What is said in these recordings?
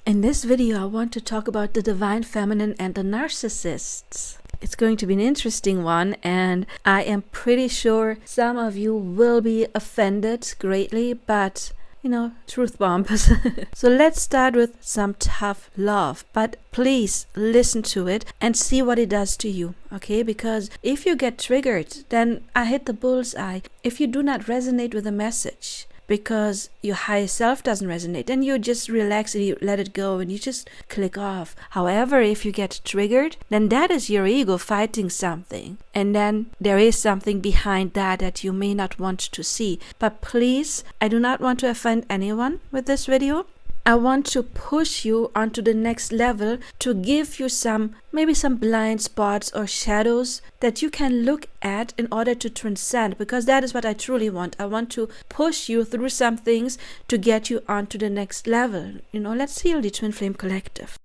In this video, I want to talk about the divine feminine and the narcissists. It's going to be an interesting one, and I am pretty sure some of you will be offended greatly, but truth bombs. So let's start with some tough love, but please listen to it and see what it does to you, okay? Because if you get triggered, then I hit the bullseye. If you do not resonate with the message, because your higher self doesn't resonate, then you just relax and you let it go and you just click off. However, if you get triggered, then that is your ego fighting something. And then there is something behind that you may not want to see. But please, I do not want to offend anyone with this video. I want to push you onto the next level to give you maybe some blind spots or shadows that you can look at in order to transcend, because that is what I truly want. I want to push you through some things to get you onto the next level. Let's heal the Twin Flame Collective.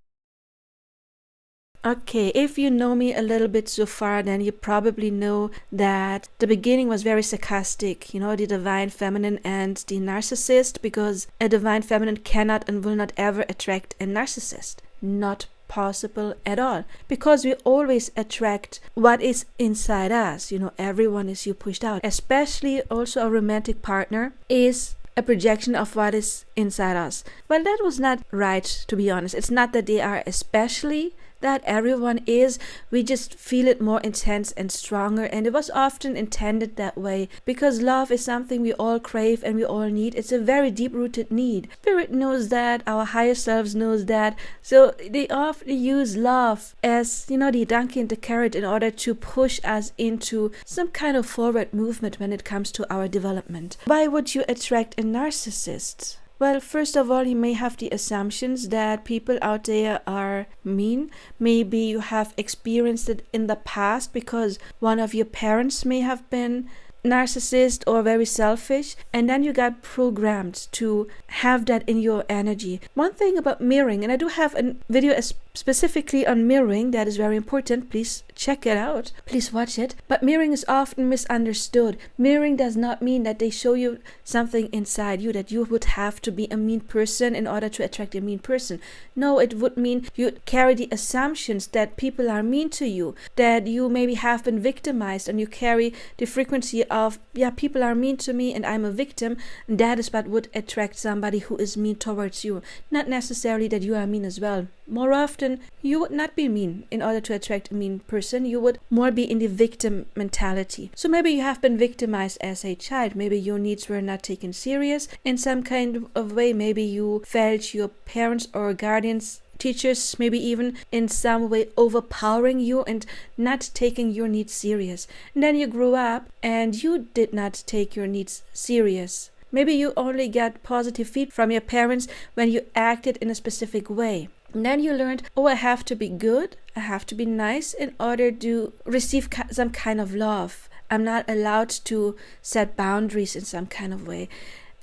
Okay, if you know me a little bit so far, then you probably know that the beginning was very sarcastic, the divine feminine and the narcissist, because a divine feminine cannot and will not ever attract a narcissist. Not possible at all, because we always attract what is inside us. Everyone is you pushed out, especially also a romantic partner is a projection of what is inside us. Well, that was not right, to be honest. It's not that they are especially that everyone is, we just feel it more intense and stronger, and it was often intended that way because love is something we all crave and we all need. It's a very deep-rooted need. Spirit knows that, our higher selves knows that, so they often use love as the donkey and the carrot in order to push us into some kind of forward movement when it comes to our development. Why would you attract a narcissist? Well, first of all, you may have the assumptions that people out there are mean. Maybe you have experienced it in the past because one of your parents may have been narcissist or very selfish, and then you got programmed to have that in your energy. One thing about mirroring, and I do have a video specifically on mirroring that is very important. Please check it out. Please watch it. But mirroring is often misunderstood. Mirroring does not mean that they show you something inside you, that you would have to be a mean person in order to attract a mean person. No, it would mean you carry the assumptions that people are mean to you, that you maybe have been victimized, and you carry the frequency of, people are mean to me and I'm a victim. And that is what would attract somebody who is mean towards you. Not necessarily that you are mean as well. More often, you would not be mean in order to attract a mean person. You would more be in the victim mentality. So maybe you have been victimized as a child. Maybe your needs were not taken serious in some kind of way. Maybe you felt your parents or guardians, teachers, maybe even in some way overpowering you and not taking your needs serious. And then you grew up and you did not take your needs serious. Maybe you only got positive feedback from your parents when you acted in a specific way. And then you learned, I have to be good, I have to be nice in order to receive some kind of love. I'm not allowed to set boundaries in some kind of way.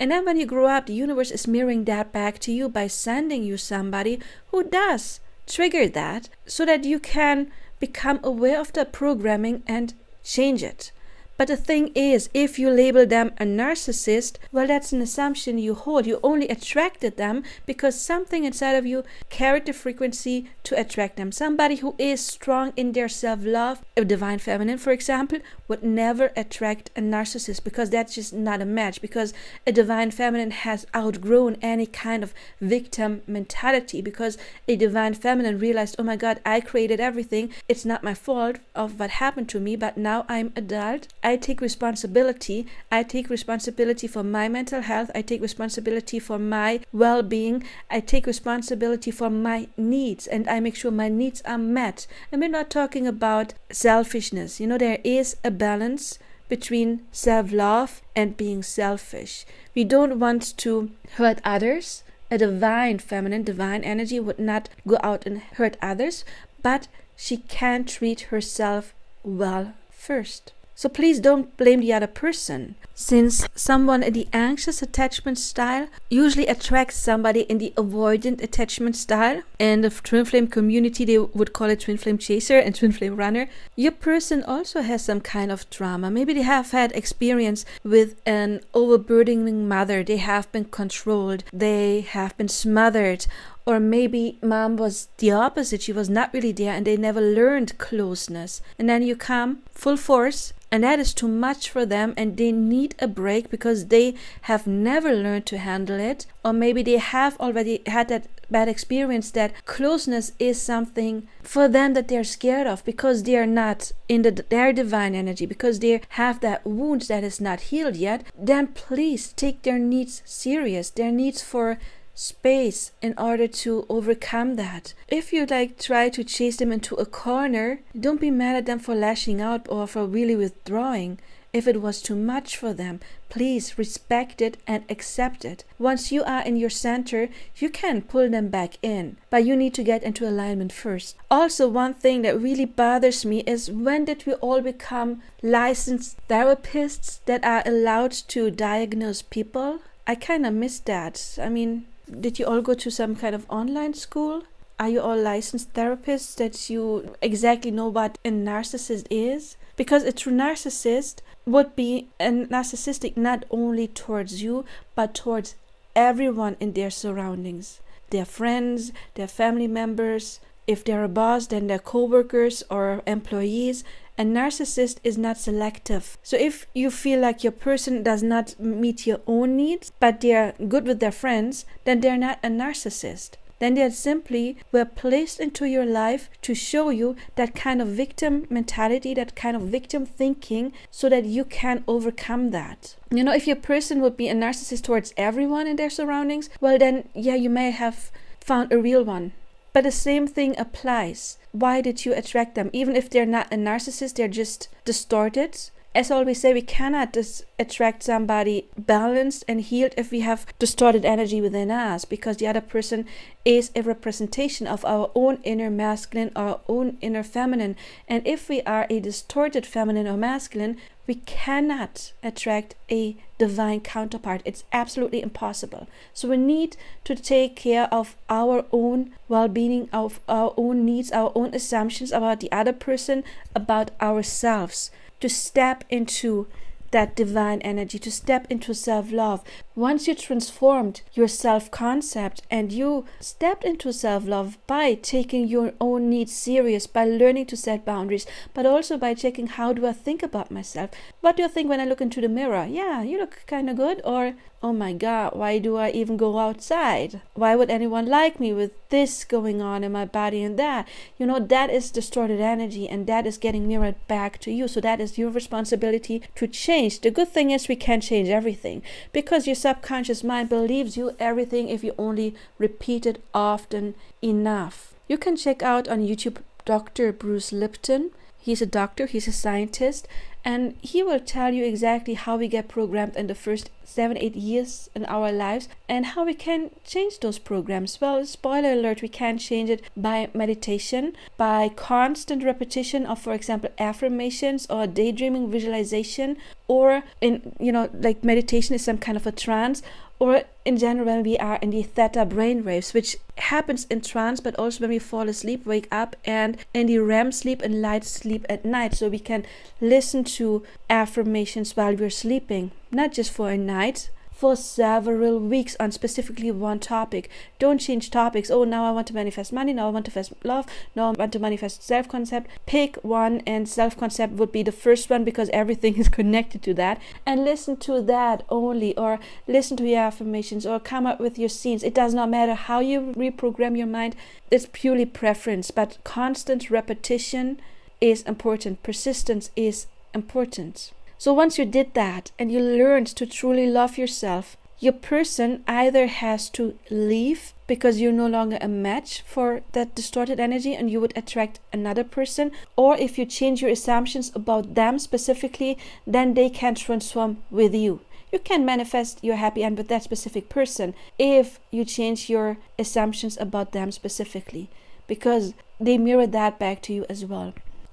And then when you grow up, the universe is mirroring that back to you by sending you somebody who does trigger that, so that you can become aware of the programming and change it. But the thing is, if you label them a narcissist, well, that's an assumption you hold. You only attracted them because something inside of you carried the frequency to attract them. Somebody who is strong in their self-love, a divine feminine, for example, would never attract a narcissist because that's just not a match, because a divine feminine has outgrown any kind of victim mentality, because a divine feminine realized, oh my God, I created everything. It's not my fault of what happened to me, but now I'm adult. I take responsibility. I take responsibility for my mental health. I take responsibility for my well-being. I take responsibility for my needs, and I make sure my needs are met. And we're not talking about selfishness. There is a balance between self-love and being selfish. We don't want to hurt others. A divine feminine, divine energy would not go out and hurt others, but she can treat herself well first. So please don't blame the other person. Since someone in the anxious attachment style usually attracts somebody in the avoidant attachment style, and the twin flame community, they would call it twin flame chaser and twin flame runner, your person also has some kind of trauma. Maybe they have had experience with an overburdening mother. They have been controlled. They have been smothered. Or maybe mom was the opposite. She was not really there and they never learned closeness. And then you come full force and that is too much for them and they need a break because they have never learned to handle it. Or maybe they have already had that bad experience that closeness is something for them that they're scared of because they are not in their divine energy, because they have that wound that is not healed yet. Then please take their needs serious, their needs for space in order to overcome that. If you try to chase them into a corner, don't be mad at them for lashing out or for really withdrawing. If it was too much for them, please respect it and accept it. Once you are in your center, you can pull them back in, but you need to get into alignment first. Also, one thing that really bothers me is when did we all become licensed therapists that are allowed to diagnose people? I kind of miss that. I mean, did you all go to some kind of online school? Are you all licensed therapists that you exactly know what a narcissist is? Because a true narcissist would be a narcissistic not only towards you, but towards everyone in their surroundings. Their friends, their family members. If they're a boss, then their co-workers or employees. A narcissist is not selective. So if you feel like your person does not meet your own needs, but they're good with their friends, then they're not a narcissist. Then they simply were placed into your life to show you that kind of victim mentality, that kind of victim thinking, so that you can overcome that. You know, if your person would be a narcissist towards everyone in their surroundings, well then, yeah, you may have found a real one. But the same thing applies. Why did you attract them? Even if they're not a narcissist, they're just distorted. As I always say, we cannot attract somebody balanced and healed if we have distorted energy within us, because the other person is a representation of our own inner masculine, our own inner feminine. And if we are a distorted feminine or masculine, we cannot attract a divine counterpart. It's absolutely impossible. So we need to take care of our own well-being, of our own needs, our own assumptions about the other person, about ourselves, to step into that divine energy, to step into self-love. Once you transformed your self-concept and you stepped into self-love by taking your own needs serious, by learning to set boundaries, but also by checking, how do I think about myself? What do I think when I look into the mirror? Yeah, you look kind of good. Or, oh my God, why do I even go outside? Why would anyone like me with this going on in my body and that? You know, that is distorted energy and that is getting mirrored back to you. So that is your responsibility to change. The good thing is we can change everything, because your subconscious mind believes you everything if you only repeat it often enough. You can check out on YouTube Dr. Bruce Lipton. He's a doctor, he's a scientist, and he will tell you exactly how we get programmed in the first 7-8 years in our lives and how we can change those programs. Well, spoiler alert, we can change it by meditation, by constant repetition of, for example, affirmations or daydreaming visualization, or in, like meditation is some kind of a trance, or in general when we are in the theta brainwaves, which happens in trance, but also when we fall asleep, wake up, and in the REM sleep and light sleep at night. So we can listen to affirmations while we're sleeping, not just for a night, for several weeks on specifically one topic. Don't change topics. Oh, now I want to manifest money. Now I want to manifest love. Now I want to manifest self-concept. Pick one, and self-concept would be the first one because everything is connected to that. And listen to that only, or listen to your affirmations, or come up with your scenes. It does not matter how you reprogram your mind. It's purely preference, but constant repetition is important. Persistence is important. So once you did that and you learned to truly love yourself, your person either has to leave because you're no longer a match for that distorted energy and you would attract another person, or if you change your assumptions about them specifically, then they can transform with you. You can manifest your happy end with that specific person if you change your assumptions about them specifically, because they mirror that back to you as well.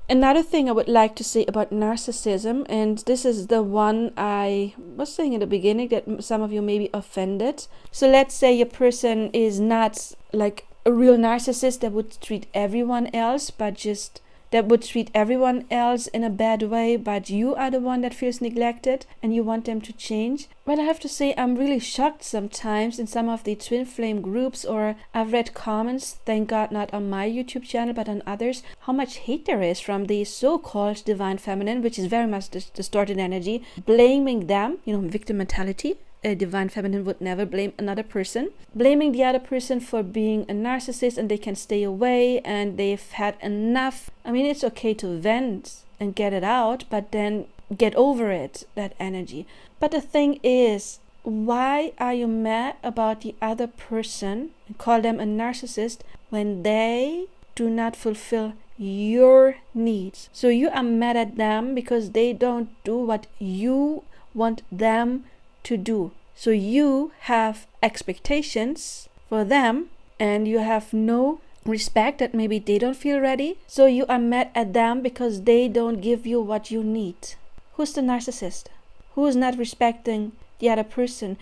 Another thing I would like to say about narcissism, and this is the one I was saying in the beginning that some of you may be offended. So let's say your person is not like a real narcissist that would treat everyone else, but just that would treat everyone else in a bad way, but you are the one that feels neglected and you want them to change. Well, I have to say I'm really shocked sometimes in some of the twin flame groups, or I've read comments, thank God not on my YouTube channel but on others, how much hate there is from the so-called divine feminine, which is very much distorted energy, blaming them, victim mentality. A divine feminine would never blame another person, blaming the other person for being a narcissist, and they can stay away and they've had enough. I mean, it's okay to vent and get it out, but then get over it, that energy. But the thing is, why are you mad about the other person and call them a narcissist when they do not fulfill your needs? So you are mad at them because they don't do what you want them to do. So you have expectations for them and you have no respect that maybe they don't feel ready. So you are mad at them because they don't give you what you need. Who's the narcissist? Who is not respecting the other person?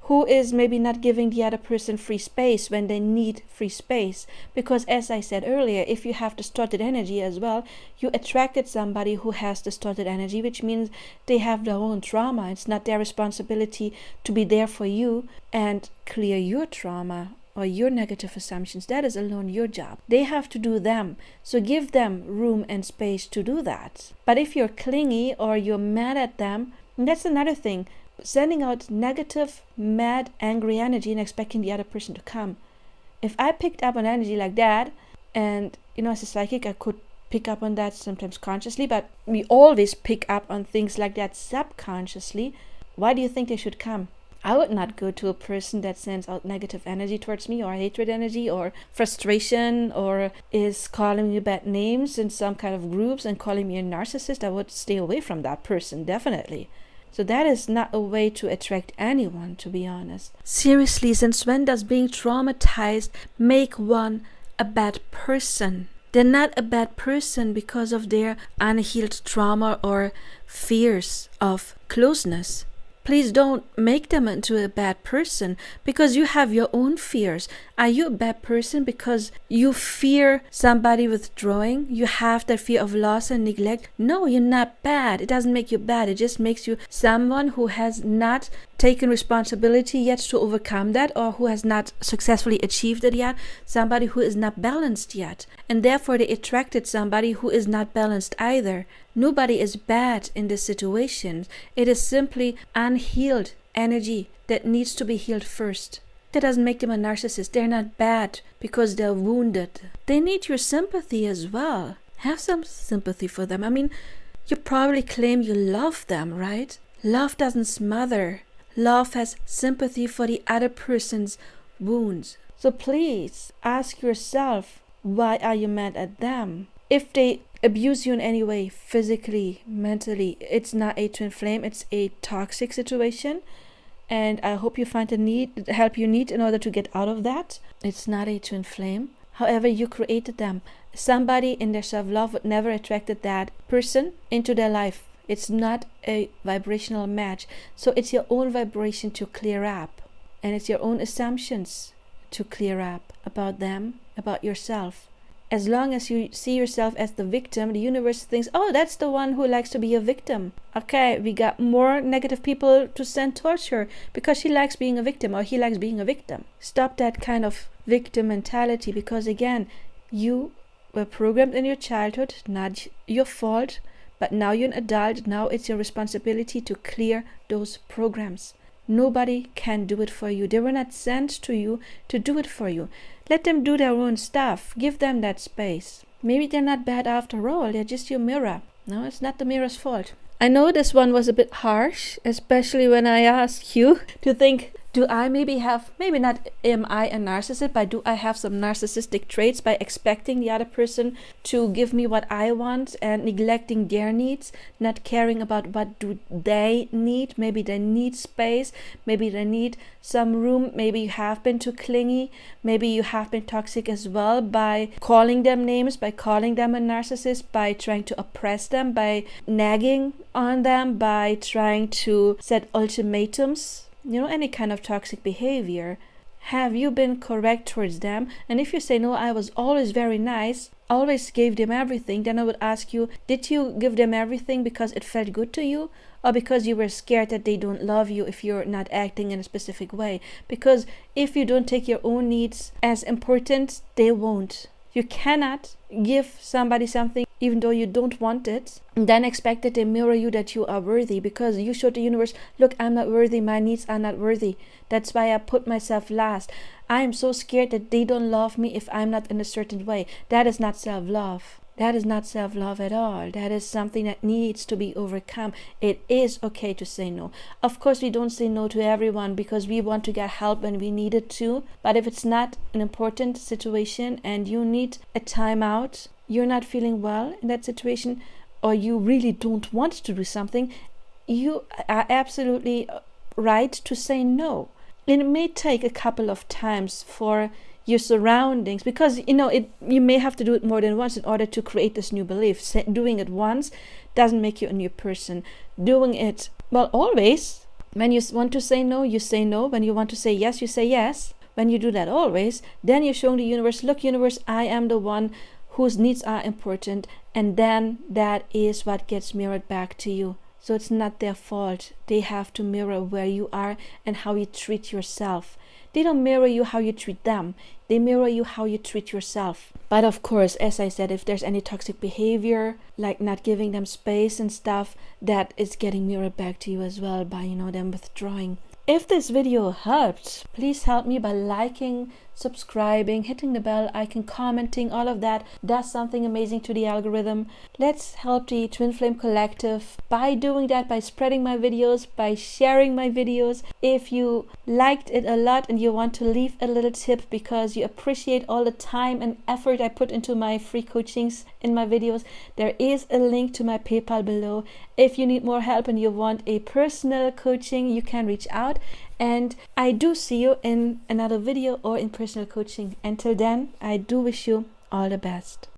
Who is maybe not giving the other person free space when they need free space? Because as I said earlier, if you have distorted energy as well, you attracted somebody who has distorted energy, which means they have their own trauma. It's not their responsibility to be there for you and clear your trauma or your negative assumptions. That is alone your job. They have to do them. So give them room and space to do that. But if you're clingy or you're mad at them, that's another thing. Sending out negative, mad, angry energy and expecting the other person to come. If I picked up on energy like that, and as a psychic I could pick up on that sometimes consciously, but we always pick up on things like that subconsciously, why do you think they should come? I would not go to a person that sends out negative energy towards me, or hatred energy, or frustration, or is calling me bad names in some kind of groups and calling me a narcissist. I would stay away from that person, definitely. So that is not a way to attract anyone, to be honest. Seriously, since when does being traumatized make one a bad person? They're not a bad person because of their unhealed trauma or fears of closeness. Please don't make them into a bad person because you have your own fears. Are you a bad person because you fear somebody withdrawing? You have that fear of loss and neglect? No, you're not bad. It doesn't make you bad. It just makes you someone who has not taken responsibility yet to overcome that, or who has not successfully achieved it yet. Somebody who is not balanced yet. And therefore they attracted somebody who is not balanced either. Nobody is bad in this situation. It is simply unhealed energy that needs to be healed first. That doesn't make them a narcissist. They're not bad because they're wounded. They need your sympathy as well. Have some sympathy for them. I mean, you probably claim you love them, right? Love doesn't smother. Love has sympathy for the other person's wounds. So please ask yourself, why are you mad at them? If they abuse you in any way, physically, mentally, it's not a twin flame, it's a toxic situation. And I hope you find the help you need in order to get out of that. It's not a twin flame. However, you created them. Somebody in their self-love would never attracted that person into their life. It's not a vibrational match. So it's your own vibration to clear up. And it's your own assumptions to clear up about them, about yourself. As long as you see yourself as the victim, the universe thinks, oh, that's the one who likes to be a victim. Okay, we got more negative people to send towards her because she likes being a victim or he likes being a victim. Stop that kind of victim mentality, because again, you were programmed in your childhood, not your fault, but now you're an adult. Now it's your responsibility to clear those programs. Nobody can do it for you. They were not sent to you to do it for you. Let them do their own stuff. Give them that space. Maybe they're not bad after all. They're just your mirror. No, it's not the mirror's fault. I know this one was a bit harsh, especially when I asked you to think, do I maybe have, maybe not am I a narcissist, but do I have some narcissistic traits by expecting the other person to give me what I want and neglecting their needs, not caring about what do they need? Maybe they need space, maybe they need some room, maybe you have been too clingy, maybe you have been toxic as well by calling them names, by calling them a narcissist, by trying to oppress them, by nagging on them, by trying to set ultimatums. Any kind of toxic behavior have you been correct towards them? And if you say, no, I was always very nice, always gave them everything, then I would ask you, did you give them everything because it felt good to you, or because you were scared that they don't love you if you're not acting in a specific way? Because if you don't take your own needs as important, they won't. You cannot give somebody something even though you don't want it, and then expect that they mirror you, that you are worthy, because you showed the universe, look, I'm not worthy, my needs are not worthy. That's why I put myself last. I am so scared that they don't love me if I'm not in a certain way. That is not self-love. That is not self-love at all. That is something that needs to be overcome. It is okay to say no. Of course, we don't say no to everyone because we want to get help when we need it to. But if it's not an important situation and you need a timeout, you're not feeling well in that situation, or you really don't want to do something, you are absolutely right to say no. It may take a couple of times for your surroundings, because you may have to do it more than once in order to create this new belief. Doing it once doesn't make you a new person. Doing it, well, always, when you want to say no, you say no. When you want to say yes, you say yes. When you do that always, then you're showing the universe, look, universe, I am the one whose needs are important, and then that is what gets mirrored back to you. So it's not their fault. They have to mirror where you are and how you treat yourself. They don't mirror you how you treat them. They mirror you how you treat yourself. But of course, as I said, if there's any toxic behavior, like not giving them space and stuff, that is getting mirrored back to you as well by, them withdrawing. If this video helped, please help me by liking, subscribing, hitting the bell icon, commenting. All of that does something amazing to the algorithm. Let's help the Twin Flame Collective by doing that, by spreading my videos, by sharing my videos. If you liked it a lot and you want to leave a little tip because you appreciate all the time and effort I put into my free coachings in my videos, there is a link to my PayPal below. If you need more help and you want a personal coaching, you can reach out. And I do see you in another video or in personal coaching. Until then, I do wish you all the best.